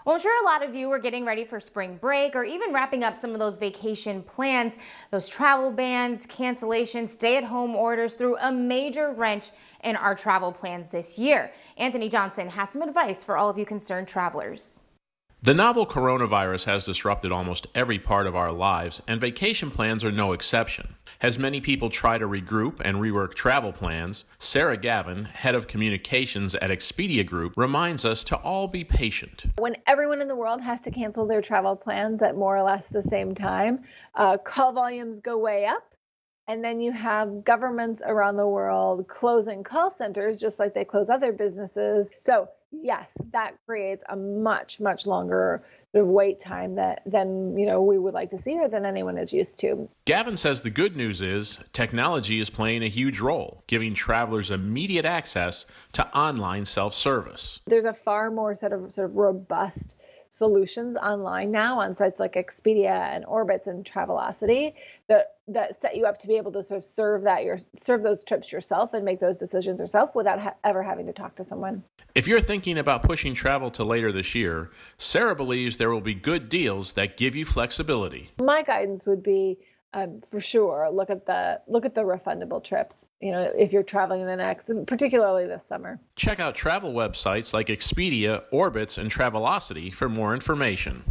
Well, I'm sure a lot of you are getting ready for spring break or even wrapping up some of those vacation plans. Those travel bans, cancellations, stay-at-home orders threw a major wrench in our travel plans this year. Anthony Johnson has some advice for all of you concerned travelers. The novel coronavirus has disrupted almost every part of our lives, and vacation plans are no exception. As many people try to regroup and rework travel plans, Sarah Gavin, head of communications at Expedia Group, reminds us to all be patient. When everyone in the world has to cancel their travel plans at more or less the same time, call volumes go way up. And then you have governments around the world closing call centers just like they close other businesses. So yes, that creates a much longer sort of wait time than we would like to see or than anyone is used to. Gavin says the good news is technology is playing a huge role, giving travelers immediate access to online self-service. There's a far more sort of robust solutions online now on sites like Expedia and Orbitz and Travelocity that set you up to be able to sort of serve those trips yourself and make those decisions yourself without ever having to talk to someone. If you're thinking about pushing travel to later this year, Sarah believes there will be good deals that give you flexibility. My guidance would be for sure look at the refundable trips, if you're traveling in the next, particularly this summer. Check out travel websites like Expedia, Orbitz, and Travelocity for more information.